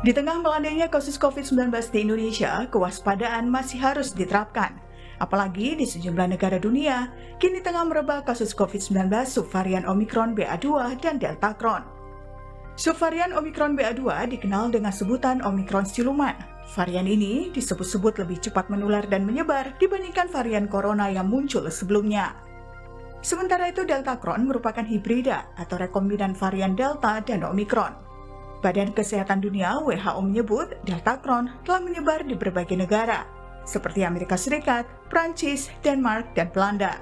Di tengah melandainya kasus COVID-19 di Indonesia, kewaspadaan masih harus diterapkan. Apalagi di sejumlah negara dunia, kini tengah merebak kasus COVID-19 subvarian Omikron BA2 dan Delta Cron. Subvarian Omikron BA2 dikenal dengan sebutan Omikron siluman. Varian ini disebut-sebut lebih cepat menular dan menyebar dibandingkan varian corona yang muncul sebelumnya. Sementara itu Delta Cron merupakan hibrida atau rekombinan varian Delta dan Omikron. Badan Kesehatan Dunia (WHO) menyebut Delta Cron telah menyebar di berbagai negara, seperti Amerika Serikat, Prancis, Denmark, dan Belanda.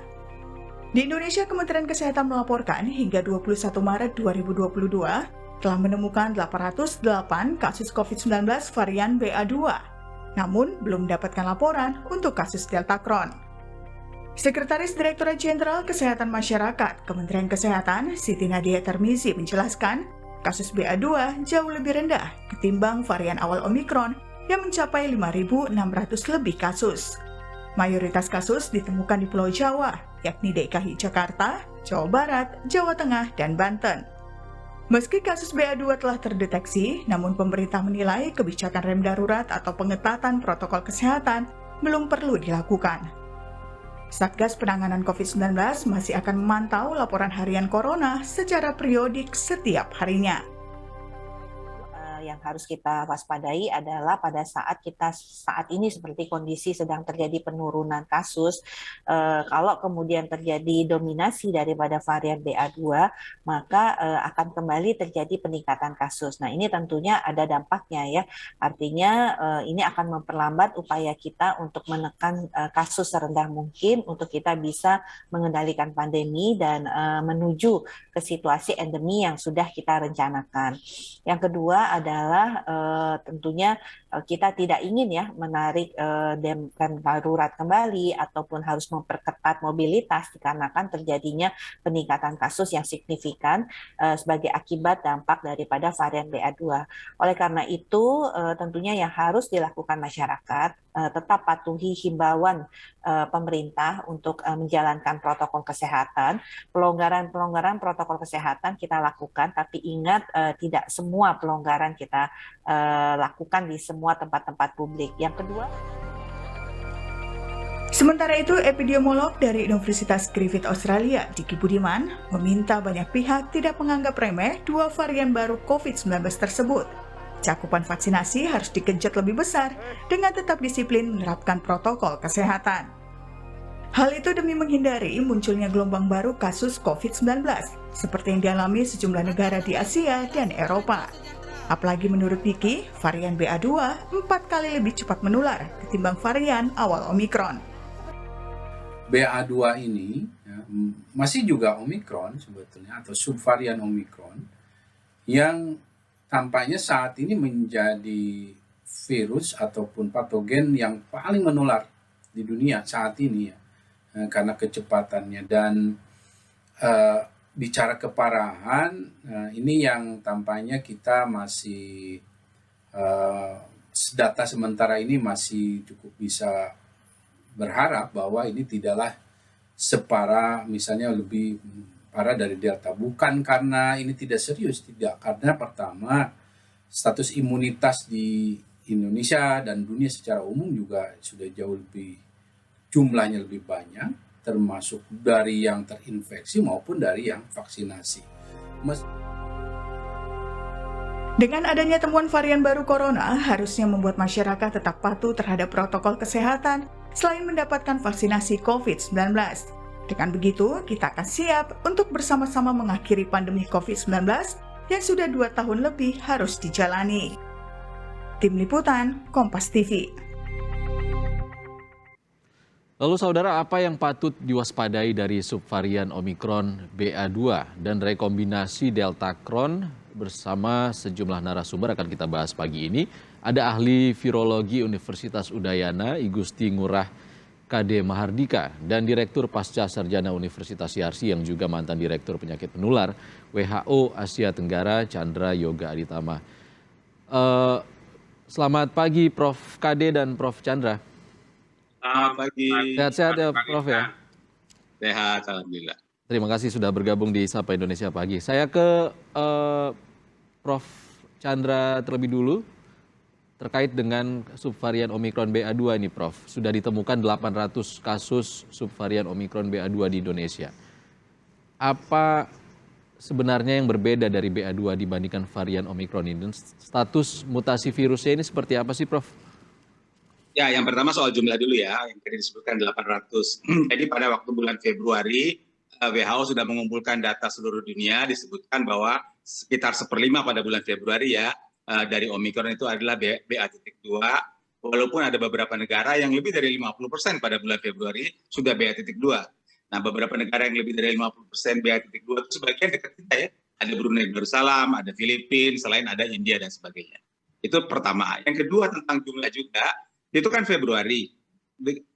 Di Indonesia, Kementerian Kesehatan melaporkan hingga 21 Maret 2022 telah menemukan 808 kasus COVID-19 varian BA2, namun belum mendapatkan laporan untuk kasus Delta Cron. Sekretaris Direktorat Jenderal Kesehatan Masyarakat Kementerian Kesehatan, Siti Nadia Tarmizi menjelaskan, kasus BA2 jauh lebih rendah ketimbang varian awal Omikron yang mencapai 5.600 lebih kasus. Mayoritas kasus ditemukan di Pulau Jawa, yakni DKI Jakarta, Jawa Barat, Jawa Tengah, dan Banten. Meski kasus BA2 telah terdeteksi, namun pemerintah menilai kebijakan rem darurat atau pengetatan protokol kesehatan belum perlu dilakukan. Satgas Penanganan COVID-19 masih akan memantau laporan harian corona secara periodik setiap harinya. Yang harus kita waspadai adalah pada saat ini seperti kondisi sedang terjadi penurunan kasus, kalau kemudian terjadi dominasi daripada varian BA2, maka akan kembali terjadi peningkatan kasus. Nah, ini tentunya ada dampaknya ya. Artinya ini akan memperlambat upaya kita untuk menekan kasus serendah mungkin untuk kita bisa mengendalikan pandemi dan menuju ke situasi endemi yang sudah kita rencanakan. Yang kedua adalah tentunya kita tidak ingin ya menarik rem darurat kembali ataupun harus memperketat mobilitas dikarenakan terjadinya peningkatan kasus yang signifikan sebagai akibat dampak daripada varian BA2. Oleh karena itu tentunya yang harus dilakukan masyarakat tetap patuhi himbauan pemerintah untuk menjalankan protokol kesehatan. Pelonggaran protokol kesehatan kita lakukan, tapi ingat tidak semua pelonggaran kita lakukan di semua tempat-tempat publik. Yang kedua, sementara itu, epidemiolog dari Universitas Griffith Australia, Diki Budiman, meminta banyak pihak tidak menganggap remeh dua varian baru COVID-19 tersebut. Cakupan vaksinasi harus digenjot lebih besar dengan tetap disiplin menerapkan protokol kesehatan. Hal itu demi menghindari munculnya gelombang baru kasus COVID-19, seperti yang dialami sejumlah negara di Asia dan Eropa. Apalagi menurut Diki, varian BA2 4 kali lebih cepat menular ketimbang varian awal Omikron. BA2 ini ya, masih juga Omikron sebetulnya atau subvarian Omikron yang tampaknya saat ini menjadi virus ataupun patogen yang paling menular di dunia saat ini ya, karena kecepatannya dan bicara keparahan ini yang tampaknya kita masih data sementara ini masih cukup bisa berharap bahwa ini tidaklah separah misalnya lebih parah dari Delta. Bukan karena ini tidak serius, tidak. Karena pertama, status imunitas di Indonesia dan dunia secara umum juga sudah jauh lebih, jumlahnya lebih banyak, termasuk dari yang terinfeksi maupun dari yang vaksinasi. Dengan adanya temuan varian baru corona, harusnya membuat masyarakat tetap patuh terhadap protokol kesehatan selain mendapatkan vaksinasi COVID-19. Dengan begitu, kita akan siap untuk bersama-sama mengakhiri pandemi COVID-19 yang sudah 2 tahun lebih harus dijalani. Tim Liputan, Kompas TV. Lalu saudara, apa yang patut diwaspadai dari subvarian Omikron BA2 dan rekombinasi Delta Cron? Bersama sejumlah narasumber akan kita bahas pagi ini. Ada ahli virologi Universitas Udayana, Igusti Ngurah KD Mahardika, dan Direktur Pasca Sarjana Universitas Yarsi yang juga mantan Direktur Penyakit Menular WHO Asia Tenggara, Chandra Yoga Aditama. Selamat pagi Prof. KD dan Prof. Chandra. Selamat pagi. Sehat-sehat ya Prof ya? Sehat, alhamdulillah. Terima kasih sudah bergabung di Sapa Indonesia Pagi. Saya ke Prof. Chandra terlebih dulu. terkait dengan subvarian Omikron BA2 ini Prof. Sudah ditemukan 800 kasus subvarian Omikron BA2 di Indonesia. Apa sebenarnya yang berbeda dari BA2 dibandingkan varian Omikron ini? Dan status mutasi virusnya ini seperti apa sih Prof? Ya, yang pertama soal jumlah dulu ya, yang tadi disebutkan 800. Jadi pada waktu bulan Februari, WHO sudah mengumpulkan data seluruh dunia, disebutkan bahwa sekitar 1/5 pada bulan Februari ya, dari Omikron itu adalah BA.2, walaupun ada beberapa negara yang lebih dari 50% pada bulan Februari sudah BA.2. Nah, beberapa negara yang lebih dari 50% BA.2 itu sebagian dekat kita ya. Ada Brunei Darussalam, ada Filipina, selain ada India dan sebagainya. Itu pertama. Yang kedua tentang jumlah juga, itu kan Februari.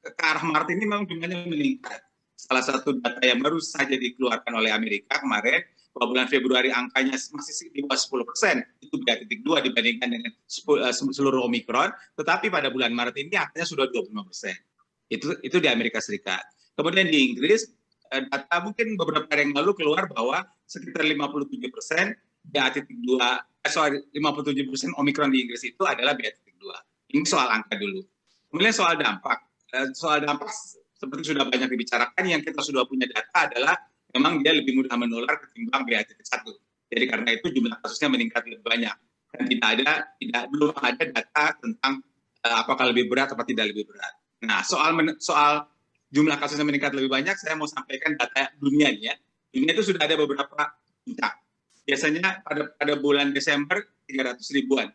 Ke arah Maret ini memang jumlahnya meningkat. Salah satu data yang baru saja dikeluarkan oleh Amerika kemarin, bahwa bulan Februari angkanya masih di bawah 10%, itu BA.2 dibandingkan dengan seluruh Omikron, tetapi pada bulan Maret ini angkanya sudah 25%. Itu di Amerika Serikat. Kemudian di Inggris, data mungkin beberapa hari yang lalu keluar bahwa sekitar 57% 57% Omikron di Inggris itu adalah BA.2. Ini soal angka dulu. Kemudian soal dampak. Soal dampak seperti sudah banyak dibicarakan, yang kita sudah punya data adalah memang dia lebih mudah menular ketimbang BA.1. Jadi karena itu jumlah kasusnya meningkat lebih banyak. Dan belum ada data tentang apakah lebih berat atau tidak lebih berat. Nah, soal jumlah kasusnya meningkat lebih banyak, saya mau sampaikan data dunia ya. Dunia itu sudah ada beberapa puncak. Biasanya pada bulan Desember 300 ribuan.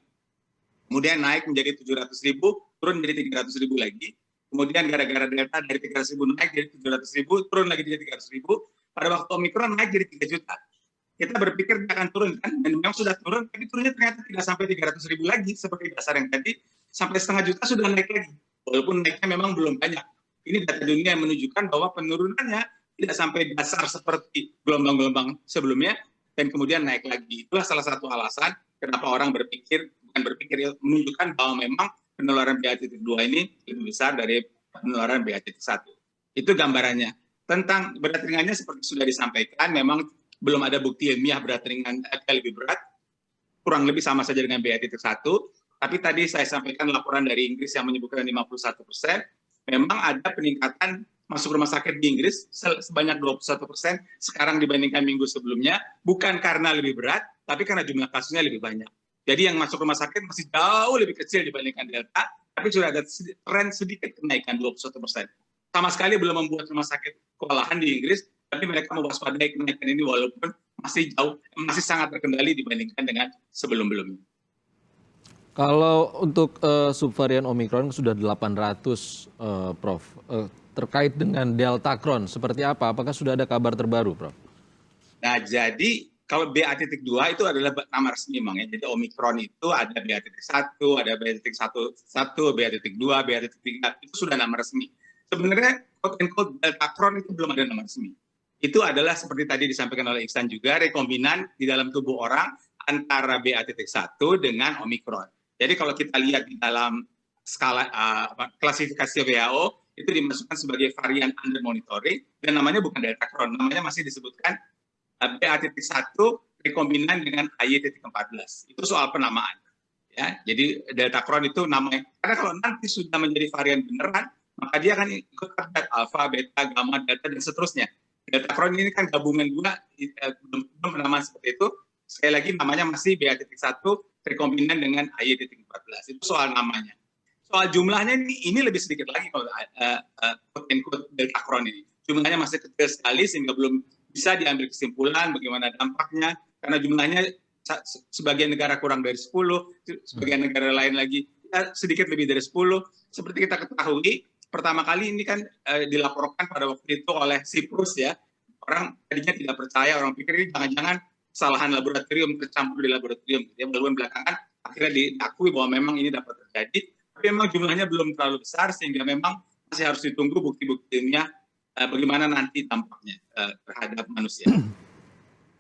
Kemudian naik menjadi 700 ribu, turun menjadi 300 ribu lagi. Kemudian gara-gara Delta dari 300 ribu naik jadi 700 ribu, turun lagi jadi 300 ribu. Pada waktu Omikron naik jadi 3 juta. Kita berpikir dia akan turun kan, dan memang sudah turun, tapi turunnya ternyata tidak sampai 300 ribu lagi, seperti dasar yang tadi, sampai setengah juta sudah naik lagi. Walaupun naiknya memang belum banyak. Ini data dunia yang menunjukkan bahwa penurunannya tidak sampai dasar seperti gelombang-gelombang sebelumnya, dan kemudian naik lagi. Itulah salah satu alasan kenapa orang menunjukkan bahwa memang penularan BA.2 ini lebih besar dari penularan BA.1. Itu gambarannya. Tentang berat ringannya seperti sudah disampaikan, memang belum ada bukti ilmiah berat ringan lebih berat, kurang lebih sama saja dengan BA.1. Tapi tadi saya sampaikan laporan dari Inggris yang menyebutkan 51%, memang ada peningkatan masuk rumah sakit di Inggris sebanyak 21% sekarang dibandingkan minggu sebelumnya, bukan karena lebih berat, tapi karena jumlah kasusnya lebih banyak. Jadi yang masuk rumah sakit masih jauh lebih kecil dibandingkan Delta, tapi sudah ada tren sedikit kenaikan 21%. Sama sekali belum membuat rumah sakit kewalahan di Inggris, tapi mereka mewaspadai kenaikan ini walaupun masih sangat terkendali dibandingkan dengan sebelum-belumnya. Kalau untuk subvarian Omikron sudah 800, Prof. Terkait dengan Deltacron, seperti apa? Apakah sudah ada kabar terbaru, Prof? Nah, jadi kalau BA.2 itu adalah nama resmi memang ya. Jadi Omikron itu ada BA.1, ada BA.1, BA.2, BA.3, itu sudah nama resmi. Sebenarnya quote-unquote Deltacron itu belum ada nama resmi. Itu adalah seperti tadi disampaikan oleh Iksan juga, rekombinan di dalam tubuh orang antara BA.1 dengan Omikron. Jadi kalau kita lihat di dalam skala klasifikasi WHO, itu dimasukkan sebagai varian under monitoring, dan namanya bukan Deltacron, namanya masih disebutkan BA.1 rekombinan dengan AY.14. Itu soal penamaan. Ya, jadi Deltacron itu namanya, karena kalau nanti sudah menjadi varian beneran, maka dia akan ikut update alpha, beta, gamma, delta, dan seterusnya. Deltacron ini kan gabungan juga, belum penamaan seperti itu. Sekali lagi namanya masih BA.1 rekombinan dengan AY.14. Itu soal namanya. Soal jumlahnya ini lebih sedikit lagi kalau quote-unquote Deltacron ini. Jumlahnya masih kecil sekali sehingga belum bisa diambil kesimpulan bagaimana dampaknya, karena jumlahnya sebagian negara kurang dari 10, sebagian negara lain lagi sedikit lebih dari 10. Seperti kita ketahui, pertama kali ini kan dilaporkan pada waktu itu oleh Siprus ya. Orang tadinya tidak percaya, orang pikir ini jangan-jangan kesalahan laboratorium, tercampur di laboratorium. Walaupun belakangan akhirnya diakui bahwa memang ini dapat terjadi, tapi memang jumlahnya belum terlalu besar sehingga memang masih harus ditunggu bukti-bukti ilmiah bagaimana nanti dampaknya terhadap manusia.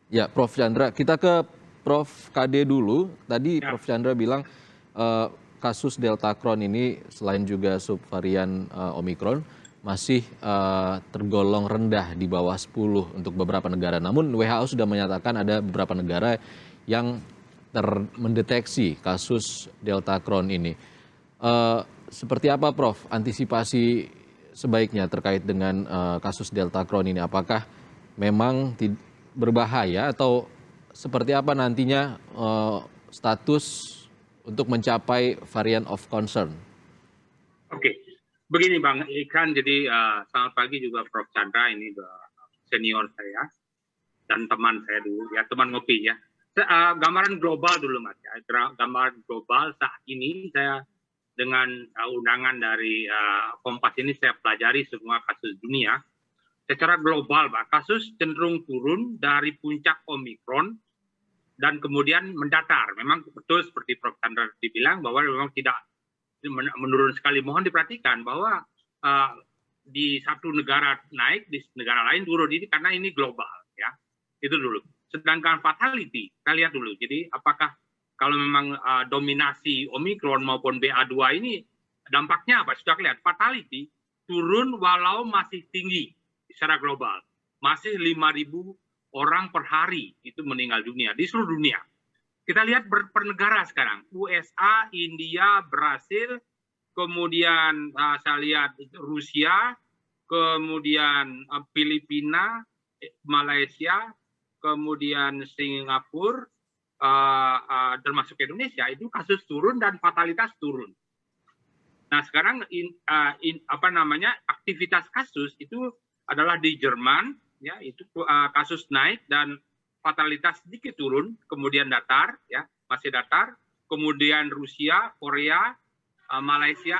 Ya, Prof. Chandra, kita ke Prof. KD dulu. Tadi ya. Prof. Chandra bilang kasus Deltacron ini selain juga subvarian Omikron masih tergolong rendah di bawah 10 untuk beberapa negara. Namun WHO sudah menyatakan ada beberapa negara yang mendeteksi kasus Delta Crohn ini. Seperti apa Prof antisipasi sebaiknya terkait dengan kasus Delta Crohn ini? Apakah memang berbahaya atau seperti apa nantinya status untuk mencapai varian of concern? Oke, begini Bang Ikran, jadi selamat pagi juga Prof Chandra, ini senior saya dan teman saya dulu, ya teman ngopi ya. Gambaran global dulu Mas, ya. Gambaran global saat ini saya dengan undangan dari Kompas ini saya pelajari semua kasus dunia. Secara global Pak, kasus cenderung turun dari puncak Omikron dan kemudian mendatar. Memang betul seperti Prof Chandra dibilang bahwa memang tidak menurun sekali. Mohon diperhatikan bahwa di satu negara naik, di negara lain turun. Ini karena ini global, ya. Itu dulu. Sedangkan fatality, kita lihat dulu. Jadi apakah kalau memang dominasi Omikron maupun BA2 ini dampaknya apa? Sudah kelihatan. Fatality turun walau masih tinggi secara global. Masih 5.000 orang per hari itu meninggal dunia di seluruh dunia. Kita lihat per negara sekarang, USA, India, Brasil, kemudian saya lihat Rusia, kemudian Filipina, Malaysia, kemudian Singapura, termasuk Indonesia, itu kasus turun dan fatalitas turun. Nah sekarang aktivitas kasus itu adalah di Jerman, ya itu kasus naik dan fatalitas sedikit turun, kemudian datar, ya masih datar, kemudian Rusia, Korea, Malaysia,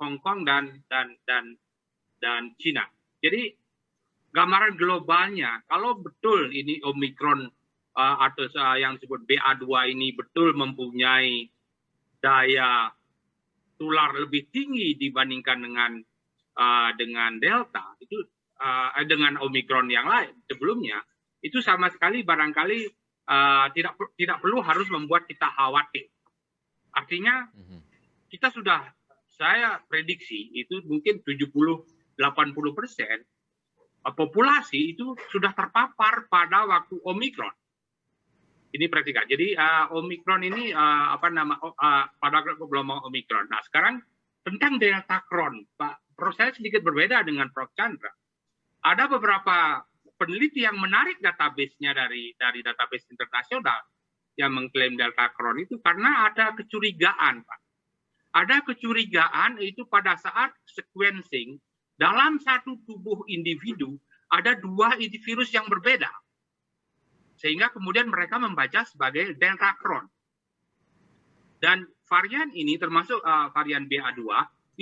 Hong Kong dan Cina. Jadi gambaran globalnya, kalau betul ini Omikron atau yang disebut BA2 ini betul mempunyai daya tular lebih tinggi dibandingkan dengan Delta, itu dengan Omikron yang lain sebelumnya. Itu sama sekali barangkali tidak perlu harus membuat kita khawatir. Artinya saya prediksi itu mungkin 70-80% populasi itu sudah terpapar pada waktu Omikron. Ini perhatikan. Jadi Omikron ini pada belum Omikron. Nah sekarang tentang Delta Crohn, Pak, proses sedikit berbeda dengan Prof Chandra. Ada beberapa peneliti yang menarik database-nya dari database internasional yang mengklaim Delta Crohn itu karena ada kecurigaan, Pak. Ada kecurigaan itu pada saat sequencing dalam satu tubuh individu ada dua virus yang berbeda. Sehingga kemudian mereka membaca sebagai Delta Crohn. Dan varian ini termasuk varian BA2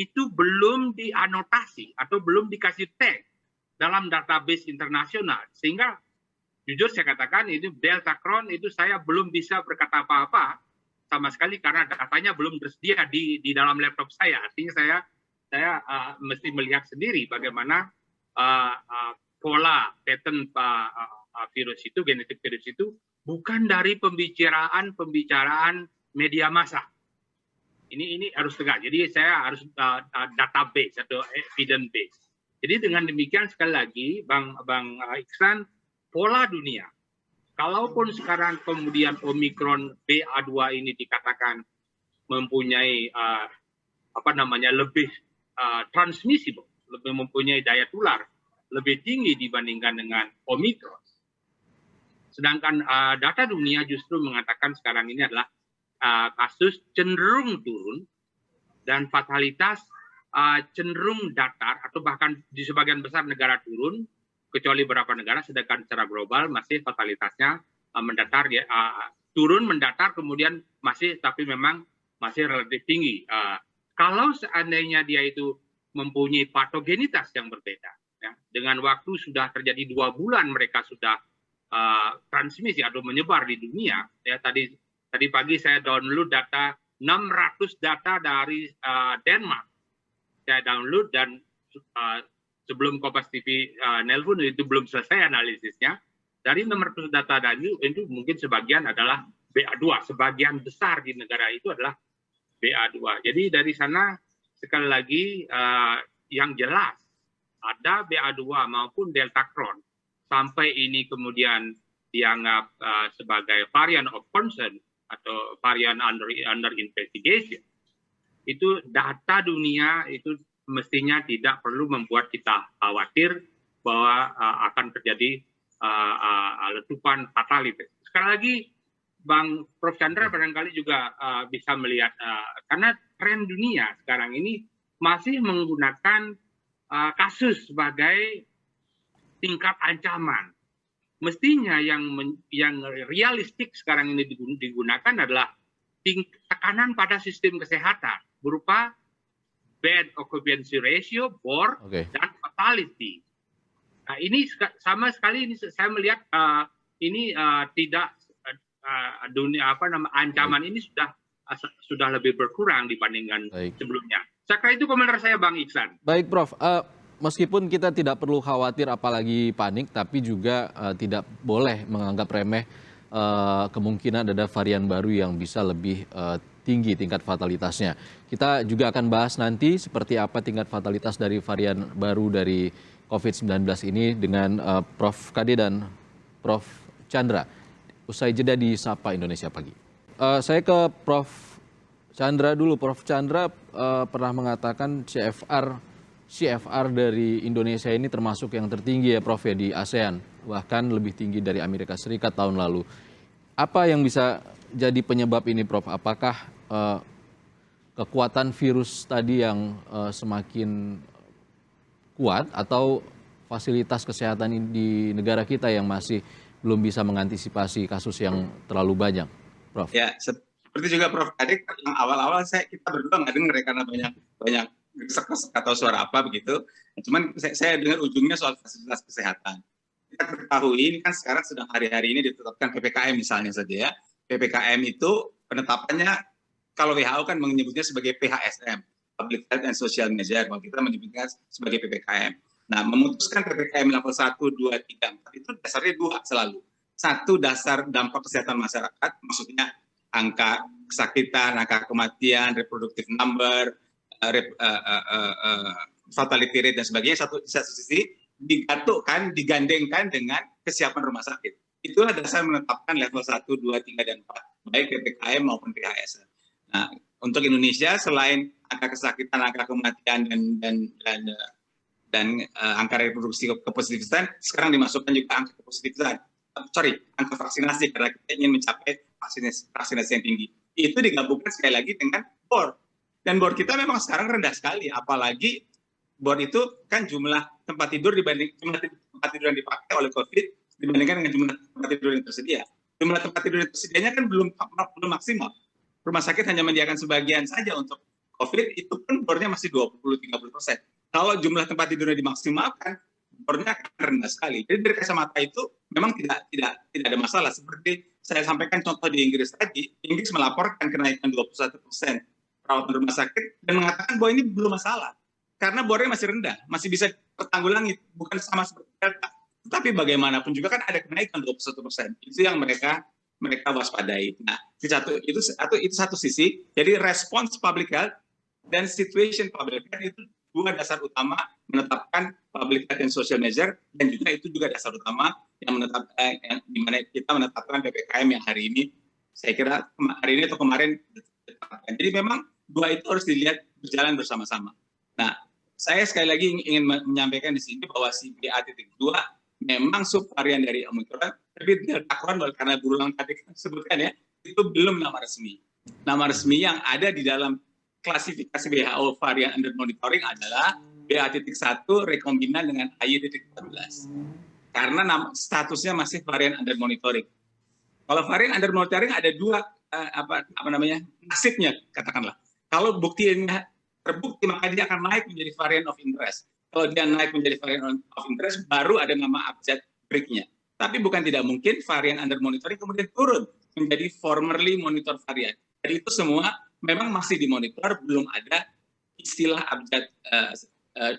itu belum dianotasi atau belum dikasih tag dalam database internasional, sehingga jujur saya katakan itu Delta Crohn itu saya belum bisa berkata apa-apa sama sekali karena datanya belum tersedia di dalam laptop saya. Artinya saya mesti melihat sendiri bagaimana pola pattern virus itu, genetik virus itu bukan dari pembicaraan media massa. Ini harus tegak. Jadi saya harus database atau evidence base. Jadi dengan demikian sekali lagi, Bang Iksan, pola dunia. Kalaupun sekarang kemudian Omikron BA2 ini dikatakan mempunyai lebih transmissible, lebih mempunyai daya tular lebih tinggi dibandingkan dengan Omikron. Sedangkan data dunia justru mengatakan sekarang ini adalah kasus cenderung turun dan fatalitas cenderung datar atau bahkan di sebagian besar negara turun, kecuali beberapa negara, sedangkan secara global masih fatalitasnya mendatar, ya, turun mendatar kemudian tapi memang masih relatif tinggi. Kalau seandainya dia itu mempunyai patogenitas yang berbeda, ya, dengan waktu sudah terjadi 2 bulan mereka sudah transmisi atau menyebar di dunia. Ya, tadi pagi saya download data 600 data dari Denmark. Saya download dan sebelum Kompas TV nelpon itu belum selesai analisisnya. Dari 600 data tadi itu mungkin sebagian adalah BA2, sebagian besar di negara itu adalah BA2. Jadi dari sana sekali lagi yang jelas ada BA2 maupun Delta Crohn sampai ini kemudian dianggap sebagai varian of concern atau varian under investigation, itu data dunia itu mestinya tidak perlu membuat kita khawatir bahwa akan terjadi letupan fatalitas. Sekali lagi, Bang Prof. Chandra barangkali juga bisa melihat, karena tren dunia sekarang ini masih menggunakan kasus sebagai tingkat ancaman. Mestinya yang realistik sekarang ini digunakan adalah tekanan pada sistem kesehatan berupa bed occupancy ratio, BOR, dan fatality. Nah, ini sama sekali ini saya melihat ini tidak ancaman ini sudah lebih berkurang dibandingkan sebelumnya. Saya kira itu komentar saya, Bang Iksan. Baik, Prof. Meskipun kita tidak perlu khawatir apalagi panik, tapi juga tidak boleh menganggap remeh kemungkinan ada varian baru yang bisa lebih tinggi tingkat fatalitasnya. Kita juga akan bahas nanti seperti apa tingkat fatalitas dari varian baru dari COVID-19 ini dengan Prof. Kade dan Prof. Chandra. Usai jeda di Sapa Indonesia Pagi. Saya ke Prof. Chandra dulu. Prof. Chandra pernah mengatakan CFR dari Indonesia ini termasuk yang tertinggi ya Prof ya di ASEAN, bahkan lebih tinggi dari Amerika Serikat tahun lalu. Apa yang bisa jadi penyebab ini Prof? Apakah kekuatan virus tadi yang semakin kuat atau fasilitas kesehatan di negara kita yang masih belum bisa mengantisipasi kasus yang terlalu banyak, Prof? Ya, seperti juga Prof tadi yang awal-awal kita berdua nggak dengar ya karena banyak gesek-gesek atau suara apa begitu. Cuman saya dengar ujungnya soal fasilitas kesehatan. Kita ketahui ini kan sekarang sedang hari-hari ini ditetapkan PPKM misalnya saja ya. PPKM itu penetapannya kalau WHO kan menyebutnya sebagai PHSM, Public Health and Social Measure, kalau kita menyebutnya sebagai PPKM. Nah, memutuskan PPKM level 1, 2, 3, 4 itu dasarnya dua selalu. Satu, dasar dampak kesehatan masyarakat, maksudnya angka kesakitan, angka kematian, reproductive number, fatality rate dan sebagainya. Di satu sisi digandengkan dengan kesiapan rumah sakit. Itulah dasar menetapkan level 1, 2, 3, dan 4, baik PPKM maupun PHS. Nah, untuk Indonesia selain angka kesakitan, angka kematian dan angka reproduksi kepositifan, sekarang dimasukkan juga angka kepositifan. Angka vaksinasi karena kita ingin mencapai vaksinasi yang tinggi. Itu digabungkan sekali lagi dengan BOR. Dan BOR kita memang sekarang rendah sekali, apalagi BOR itu kan jumlah tempat tidur yang dipakai oleh COVID dibandingkan dengan jumlah tempat tidur yang tersedia. Jumlah tempat tidur yang tersedianya kan belum maksimal. Rumah sakit hanya menyediakan sebagian saja untuk COVID, itu pun BOR-nya masih 20-30%. Kalau jumlah tempat tidurnya dimaksimalkan, BOR-nya akan rendah sekali. Jadi dari kacamata itu memang tidak ada masalah. Seperti saya sampaikan contoh di Inggris tadi, Inggris melaporkan kenaikan 21% perawatan rumah sakit dan mengatakan bahwa ini belum masalah. Karena BOR-nya masih rendah, masih bisa tertanggulangi, bukan sama seperti Delta. Tetapi bagaimanapun juga kan ada kenaikan 21%. Itu yang mereka waspadai. Nah, itu satu sisi. Jadi respons public health dan situation public health itu dua dasar utama menetapkan public health and social measure, dan juga itu juga dasar utama yang di mana kita menetapkan PPKM yang hari ini, saya kira hari ini atau kemarin ditetapkan. Jadi memang dua itu harus dilihat berjalan bersama-sama. Nah, saya sekali lagi ingin menyampaikan di sini bahwa si BA.2 memang subvarian dari Omicron, tapi Delta Crohn karena berulang tadi sebutkan ya, itu belum nama resmi. Nama resmi yang ada di dalam klasifikasi WHO varian under monitoring adalah BA.1 rekombinan dengan AY.14. Karena statusnya masih varian under monitoring. Kalau varian under monitoring ada dua nasibnya katakanlah. Kalau buktinya terbukti maka dia akan naik menjadi varian of interest. Kalau dia naik menjadi varian of interest baru ada nama abjad break-nya. Tapi bukan tidak mungkin varian under monitoring kemudian turun menjadi formerly monitor varian. Jadi itu semua memang masih dimonitor, belum ada istilah abjad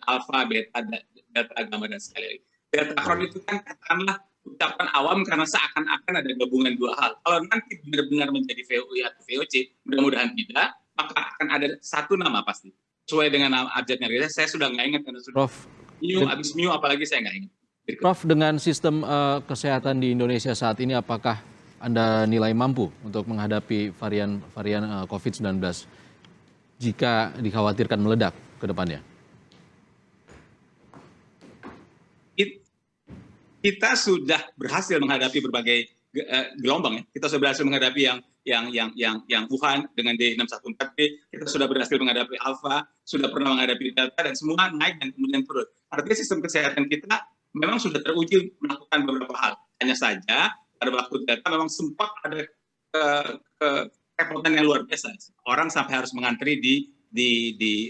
alfa, beta, delta, gamma, dan sekali lagi. Delta Crohn itu kan katakanlah ucapan awam karena seakan-akan ada gabungan dua hal. Kalau nanti benar-benar menjadi VOI atau VOC, mudah-mudahan tidak, maka akan ada satu nama pasti. Sesuai dengan nama abjadnya, saya sudah nggak ingat karena sudah Prof, abis Mu apalagi saya nggak ingat. Prof, dengan sistem kesehatan di Indonesia saat ini apakah Anda nilai mampu untuk menghadapi varian COVID-19 jika dikhawatirkan meledak ke depannya? Kita sudah berhasil menghadapi berbagai gelombang ya. Kita sudah berhasil menghadapi yang Wuhan dengan D614B, kita sudah berhasil menghadapi Alpha, sudah pernah menghadapi Delta, dan semua naik dan kemudian turun. Artinya sistem kesehatan kita memang sudah teruji melakukan beberapa hal. Hanya saja pada waktu Delta memang sempat ada kerepotan yang luar biasa. Orang sampai harus mengantri di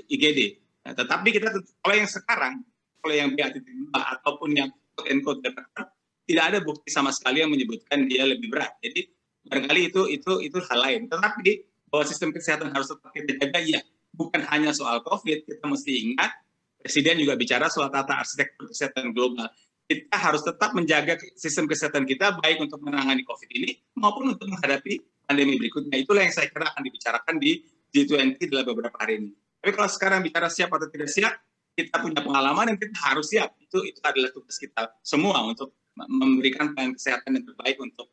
IGD. Nah, tetapi kita kalau yang sekarang, kalau yang BA.2 ataupun yang quote-unquote Delta, tidak ada bukti sama sekali yang menyebutkan dia lebih berat. Jadi barangkali itu hal lain. Tetapi bahwa sistem kesehatan harus tetap kita jaga, ya. Bukan hanya soal COVID, kita mesti ingat, Presiden juga bicara soal tata arsitektur kesehatan global. Kita harus tetap menjaga sistem kesehatan kita, baik untuk menangani COVID ini, maupun untuk menghadapi pandemi berikutnya. Itulah yang saya kira akan dibicarakan di G20 dalam beberapa hari ini. Tapi kalau sekarang bicara siap atau tidak siap, kita punya pengalaman dan kita harus siap. Itu adalah tugas kita semua untuk memberikan pelayanan kesehatan yang terbaik untuk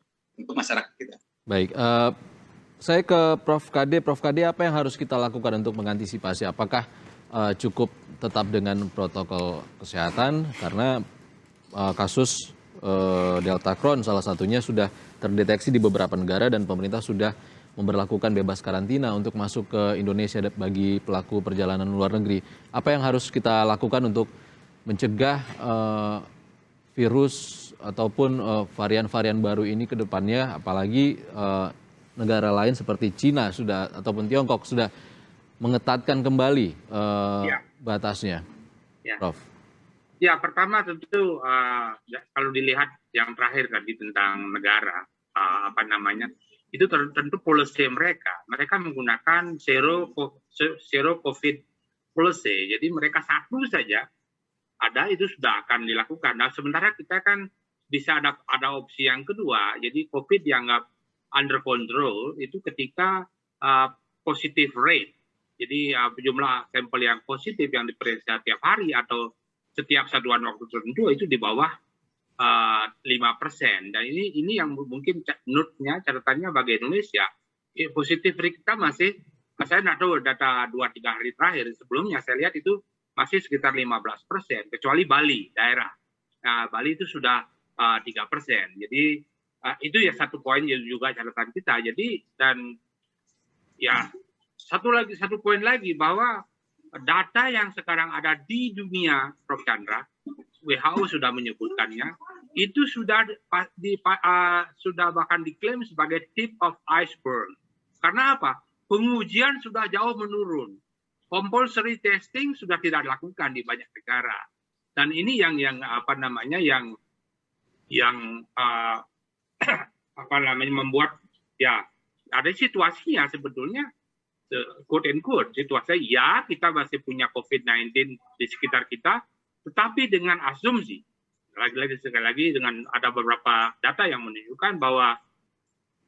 masyarakat kita. Baik, saya ke Prof. KD. Prof. KD, apa yang harus kita lakukan untuk mengantisipasi? Apakah cukup tetap dengan protokol kesehatan? Karena kasus Delta Crohn salah satunya sudah terdeteksi di beberapa negara dan pemerintah sudah memberlakukan bebas karantina untuk masuk ke Indonesia bagi pelaku perjalanan luar negeri. Apa yang harus kita lakukan untuk mencegah virus ataupun varian-varian baru ini ke depannya, apalagi negara lain seperti Cina sudah ataupun Tiongkok sudah mengetatkan kembali batasnya, Prof? Ya, pertama tentu kalau dilihat yang terakhir tadi tentang negara, itu tentu policy mereka menggunakan zero COVID policy. Jadi mereka satu saja ada, itu sudah akan dilakukan. Nah, sementara kita kan bisa ada opsi yang kedua. Jadi COVID dianggap under control itu ketika positive rate. Jadi jumlah sampel yang positif yang diperiksa tiap hari atau setiap satuan waktu tertentu itu di bawah 5%. Dan ini yang mungkin menurutnya catatannya bagi Indonesia, positif rate kita masih, saya tidak tahu data 2-3 hari terakhir, sebelumnya saya lihat itu masih sekitar 15%, kecuali Bali, daerah. Nah, Bali itu sudah 3%. Jadi itu ya satu poin juga catatan kita. Jadi dan ya satu poin lagi bahwa data yang sekarang ada di dunia, Prof. Chandra, WHO sudah menyebutkannya, itu sudah bahkan diklaim sebagai tip of iceberg. Karena apa? Pengujian sudah jauh menurun. Compulsory testing sudah tidak dilakukan di banyak negara. Dan ini yang membuat ya ada situasinya sebetulnya quote and quote situasinya ya kita masih punya COVID-19 di sekitar kita, tetapi dengan asumsi sekali lagi dengan ada beberapa data yang menunjukkan bahwa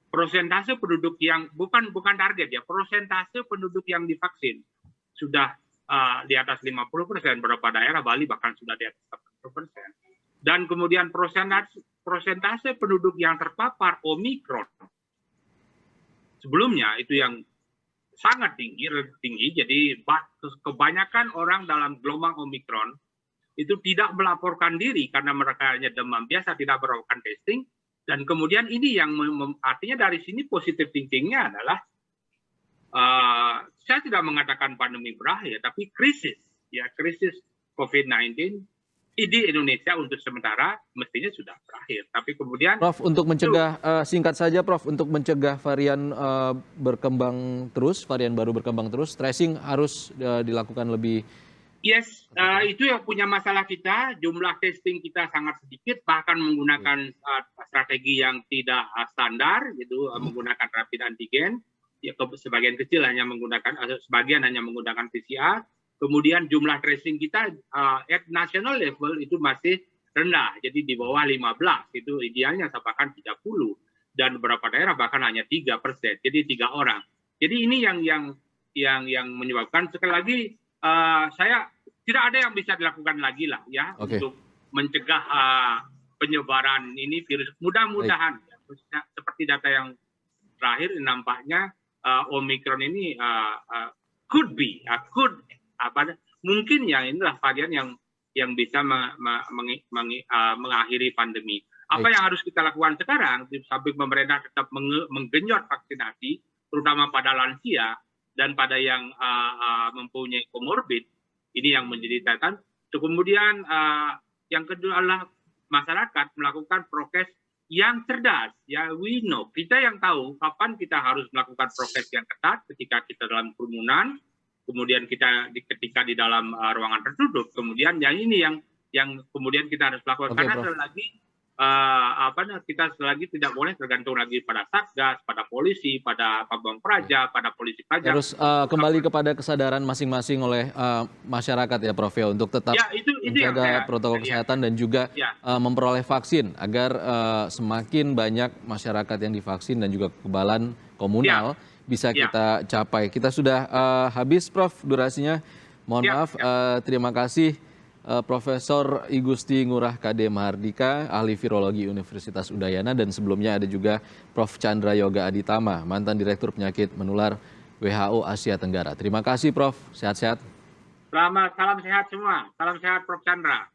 persentase penduduk yang bukan target ya, persentase penduduk yang divaksin sudah di atas 50%, beberapa daerah Bali bahkan sudah di atas 80%. Dan kemudian persentase penduduk yang terpapar Omikron sebelumnya itu yang sangat tinggi. Jadi kebanyakan orang dalam gelombang Omikron itu tidak melaporkan diri karena mereka hanya demam biasa, tidak melakukan testing. Dan kemudian ini yang artinya dari sini positive thinkingnya adalah saya tidak mengatakan pandemi berakhir, tapi krisis COVID-19 di Indonesia untuk sementara mestinya sudah berakhir. Tapi kemudian, Prof, untuk mencegah singkat saja, Prof, untuk mencegah varian varian baru berkembang terus, tracing harus dilakukan lebih. Yes, itu yang punya masalah kita. Jumlah testing kita sangat sedikit, bahkan menggunakan strategi yang tidak standar, gitu, menggunakan rapid antigen. Ya, sebagian kecil hanya menggunakan, sebagian hanya menggunakan PCR. Kemudian jumlah tracing kita at national level itu masih rendah, jadi di bawah 15. Itu idealnya bahkan 30, dan beberapa daerah bahkan hanya 3%, jadi 3 orang. Jadi ini yang menyebabkan, sekali lagi saya tidak ada yang bisa dilakukan lagi lah ya untuk mencegah penyebaran ini virus. Mudah-mudahan seperti data yang terakhir nampaknya Omicron ini mungkin ya inilah varian yang bisa mengakhiri pandemi. Apa yang harus kita lakukan sekarang, sambil pemerintah tetap menggenjot vaksinasi, terutama pada lansia dan pada yang mempunyai komorbid, ini yang menjadi catatan. Kemudian yang kedua adalah masyarakat melakukan prokes yang cerdas. Ya, we know. Kita yang tahu kapan kita harus melakukan prokes yang ketat ketika kita dalam kerumunan, kemudian ketika di dalam ruangan tertutup. Kemudian yang ini yang kemudian kita harus lakukan. Karena kita selagi tidak boleh tergantung lagi pada Satgas, pada polisi, pada Pabong Praja, pada polisi pajak. Terus kembali kepada kesadaran masing-masing oleh masyarakat ya Prof ya, untuk tetap menjaga protokol kesehatan dan juga memperoleh vaksin agar semakin banyak masyarakat yang divaksin dan juga kekebalan komunal bisa kita capai. Kita sudah habis Prof durasinya. Mohon maaf. Terima kasih Profesor Igusti Ngurah KD Mahardika, ahli virologi Universitas Udayana, dan sebelumnya ada juga Prof Chandra Yoga Aditama, mantan Direktur Penyakit Menular WHO Asia Tenggara. Terima kasih Prof, sehat-sehat. Salam sehat semua, salam sehat Prof Chandra.